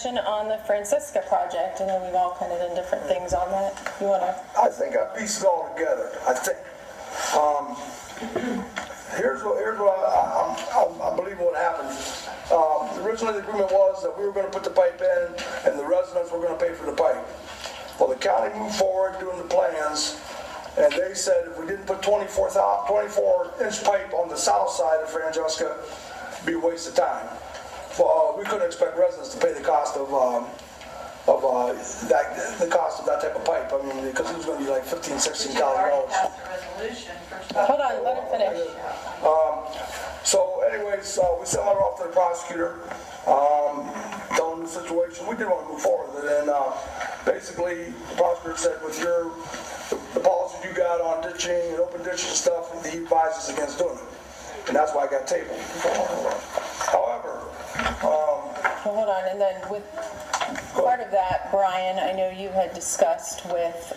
discussion on the Francisca project? I know we've all kind of done different things on that. You want to? I think I pieced it all together. I think. Here's what I believe what happened. Originally, the agreement was that we were going to put the pipe in, and the residents were going to pay for the pipe. Well, the county moved forward doing the plans, and they said if we didn't put 24-inch pipe on the south side of Francesca, it'd be a waste of time. Well, we couldn't expect residents to pay the cost of that type of pipe. I mean, because it was going to be like $15,000-$16,000. Hold on, let him finish. So, anyways, we sent a letter off to the prosecutor, telling him the situation. We didn't want to move forward with it, and basically, the prosecutor said, with the policies you got on ditching and open ditching and stuff, he advised us against doing it, and that's why I got tabled. However, well, hold on, and then with part of that, Brian, I know you had discussed with,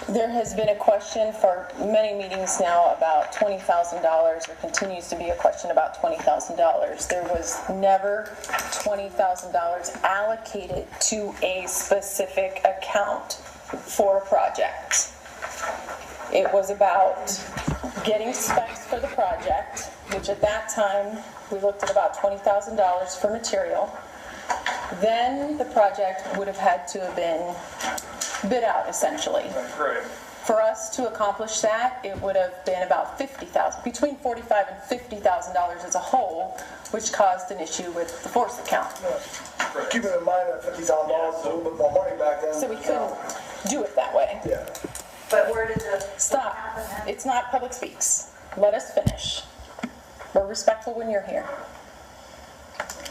there has been a question for many meetings now about $20,000. There continues to be a question about $20,000. There was never $20,000 allocated to a specific account for a project. It was about getting specs for the project, which at that time we looked at about $20,000 for material. Then the project would have had to have been bid out, essentially. Right. For us to accomplish that, it would have been about $50,000, between $45,000 and $50,000 as a whole, which caused an issue with the force account. right. Keeping in mind that $50,000 was a little bit more money back then. So we couldn't do it that way. Yeah. But where did the... Stop. It's not public speaks. Let us finish. We're respectful when you're here.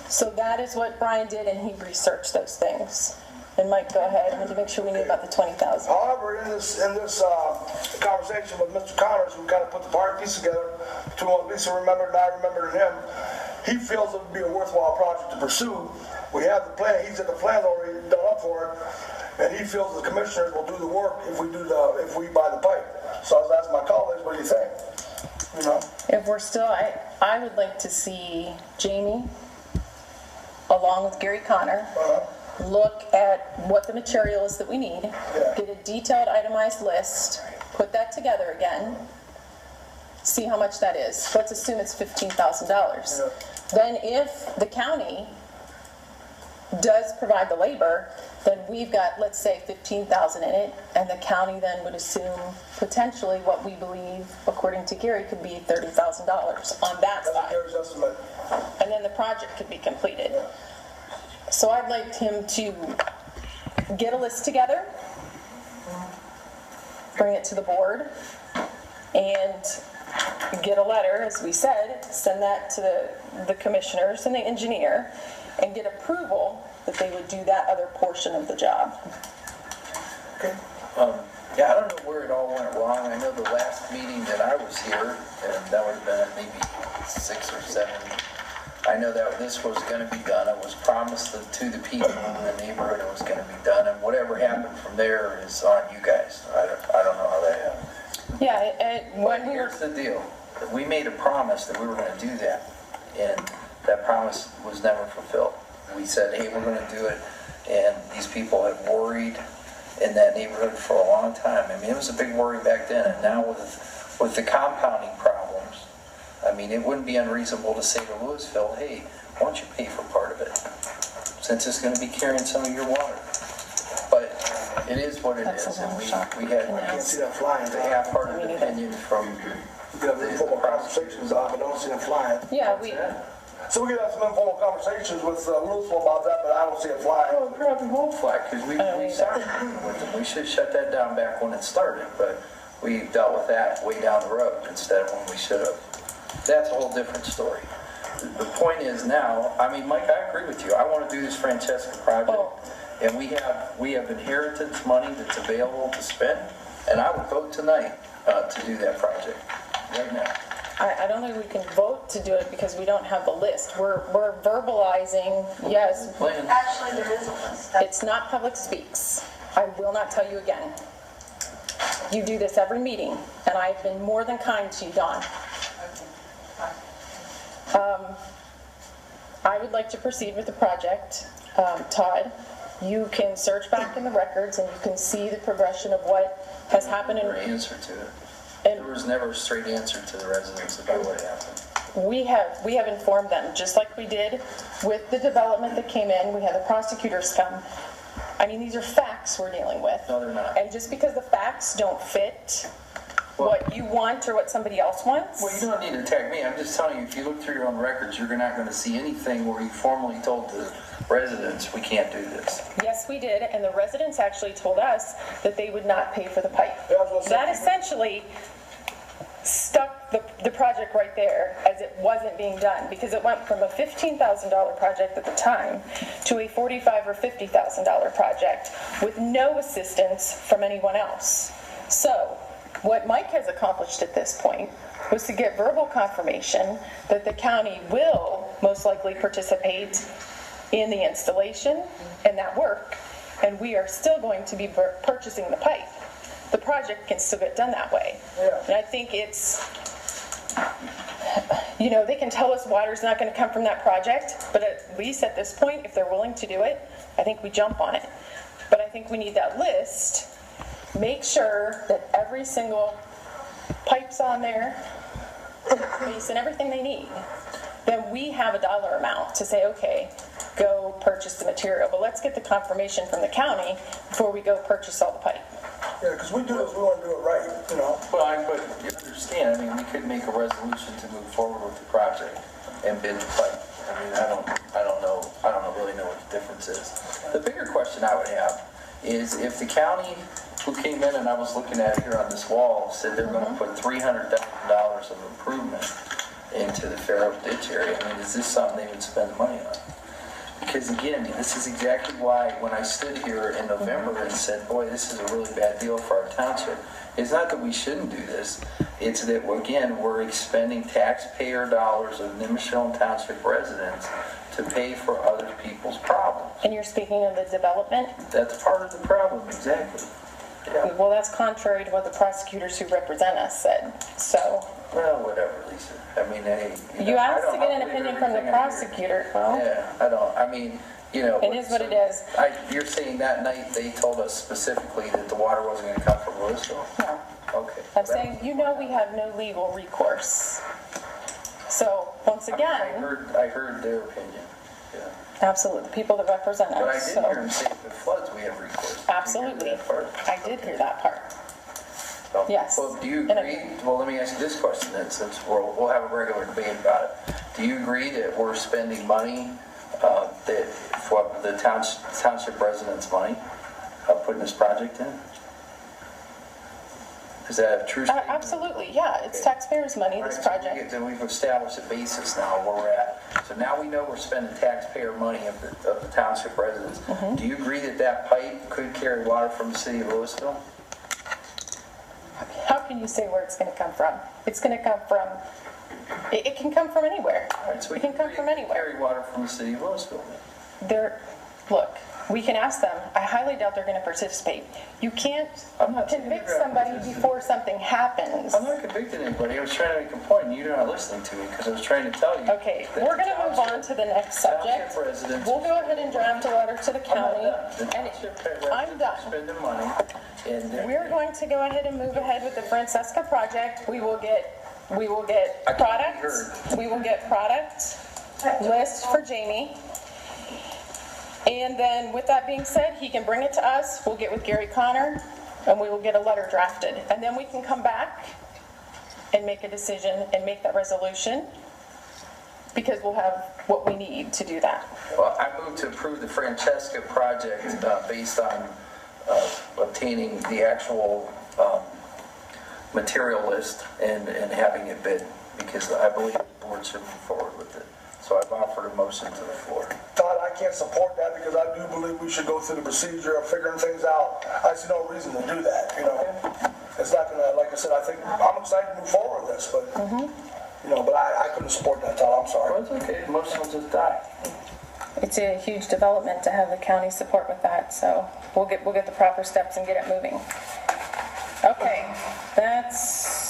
So that is what Brian did, and he researched those things. And Mike, go ahead. I wanted to make sure we knew about the $20,000. However, in this conversation with Mr. Connors, who kind of put the party piece together, to what Lisa remembered and I remembered him, he feels it would be a worthwhile project to pursue. We have the plan. He's got the plan already done up for it, and he feels the commissioners will do the work if we buy the pipe. So I was asking my colleagues, what do you think? You know. If we're still, I would like to see Jamie, along with Gary Connor, look at what the material is that we need, get a detailed itemized list, put that together again, see how much that is. Let's assume it's $15,000. Then if the county does provide the labor, then we've got, let's say, $15,000 in it, and the county then would assume potentially what we believe, according to Gary, could be $30,000 on that side. Gary's estimate. And then the project could be completed. So I'd like him to get a list together, bring it to the board, and get a letter, as we said, send that to the commissioners and the engineer, and get approval that they would do that other portion of the job. Okay. Yeah, I don't know where it all went wrong. I know the last meeting that I was here, and that would have been maybe 6 or 7. I know that this was going to be done. It was promised to the people in the neighborhood it was going to be done, and whatever happened from there is on you guys. I don't know how that happened. Yeah, when we were... Here's the deal. We made a promise that we were going to do that, and that promise was never fulfilled. We said, hey, we're going to do it, and these people had worried in that neighborhood for a long time. I mean, it was a big worry back then, and now with the compounding problems, I mean, it wouldn't be unreasonable to say to Louisville, hey, why don't you pay for part of it, since it's going to be carrying some of your water. But it is what it is, and we had I can't see that flying. a half-hearted opinion from We could have informal conversations, but I don't see them flying. Yeah, So we could have some informal conversations with Louisville about that, but I don't see it flying. Well, probably won't fly, because we started with them. We should shut that down back when it started, but we dealt with that way down the road instead of when we should have. That's a whole different story. The point is now, I mean, Mike, I agree with you. I want to do this Francesca project, and we have inheritance money that's available to spend, and I would vote tonight to do that project right now. I don't think we can vote to do it because we don't have the list. We're verbalizing, yes. Actually, there is a list. It's not public speaks. I will not tell you again. You do this every meeting, and I've been more than kind to you, Dawn. I would like to proceed with the project. Todd, you can search back in the records and you can see the progression of what has happened. Never answer to it. And There was never a straight answer to the residents about what happened. we have informed them, just like we did with the development that came in. We had the prosecutors come. I mean, these are facts we're dealing with. No, they're not. And just because the facts don't fit what you want or what somebody else wants. Well, you don't need to tag me. I'm just telling you, if you look through your own records, you're not going to see anything where you formally told the residents, we can't do this. Yes, we did, and the residents actually told us that they would not pay for the pipe. Yeah, I was gonna say- That essentially stuck the project right there as it wasn't being done, because it went from a $15,000 project at the time to a $45,000 or $50,000 project with no assistance from anyone else. So, what Mike has accomplished at this point was to get verbal confirmation that the county will most likely participate in the installation and that work, and we are still going to be purchasing the pipe. The project can still get done that way. Yeah. And I think it's, you know, they can tell us water's not going to come from that project, but at least at this point, if they're willing to do it, I think we jump on it. But I think we need that list. Make sure that every single pipe's on there, base and everything they need. Then we have a dollar amount to say, okay, go purchase the material. But let's get the confirmation from the county before we go purchase all the pipe. Yeah, because we do this, we want to do it right, you know? But you understand, I mean, we could make a resolution to move forward with the project and bid the pipe. I mean, I don't really know what the difference is. The bigger question I would have is if the county who came in, and I was looking at it here on this wall, said they're going to put $300,000 of improvement into the Fair Oak ditch area. I mean, is this something they would spend money on? Because again, this is exactly why when I stood here in November and said, boy, this is a really bad deal for our township, it's not that we shouldn't do this. It's that, again, we're expending taxpayer dollars of Nimishillen Township residents to pay for other people's problems. And you're speaking of the development? That's part of the problem, exactly. Yeah. Well, that's contrary to what the prosecutors who represent us said, so. Well, whatever, Lisa. I mean, hey. You I asked don't to get an believe opinion from the everything I hear. prosecutor, well, Yeah, I mean, you know. it is what it is. You're saying that night they told us specifically that the water wasn't going to come from Louisville? No. Okay. I'm saying, you know we have no legal recourse. So, once I again, heard their opinion, yeah. absolutely, the people that represent But I us, did hear so, them say if it floods, we have recourse. Did you hear absolutely. that part? I did hear that part. So, Yes. Well, do you And agree, well, let me ask you this question then, since we'll have a regular debate about it. Do you agree that we're spending money, that for the township residents' money, putting this project in? Is that a true statement? Absolutely, yeah, it's Okay. taxpayers' money, All this right, so project. then we've established a basis now where we're at. So now we know we're spending taxpayer money of the township residents. Mm-hmm. Do you agree that that pipe could carry water from the city of Louisville? How can you say where it's gonna come from? It's gonna come from, it can come from anywhere. All right, so we It can come agree from it could anywhere. Carry water from the city of Louisville then. Look, we can ask them. I highly doubt they're going to participate. You can't I'm not saying convict they're gonna somebody participate. before something happens. I'm not convicting anybody. I was trying to make a point and you're not listening to me because I was trying to tell you. Okay, that we're the going to move on to the next subject. Township residents. We'll go ahead and draft a letter to the I'm not county. done. The And township I'm residents done. are spending money and they're- We're going to go ahead and move ahead with the Francesca project. We will get I can't be products. We will get product list for Jamie. And then with that being said, he can bring it to us. We'll get with Gary Connor and we will get a letter drafted. And then we can come back and make a decision and make that resolution because we'll have what we need to do that. Well, I move to approve the Francesca project based on obtaining the actual material list and having it bid because I believe the board should move forward with it. So I've offered a motion to the floor. Todd, I can't support that because I do believe we should go through the procedure of figuring things out. I see no reason to do that, you know? It's not gonna, like I said, I think, I'm excited to move forward with this, but, you know, but I couldn't support that, Todd, I'm sorry. Well, it's okay, motion will just die. It's a huge development to have the county support with that, so we'll get the proper steps and get it moving. Okay, that's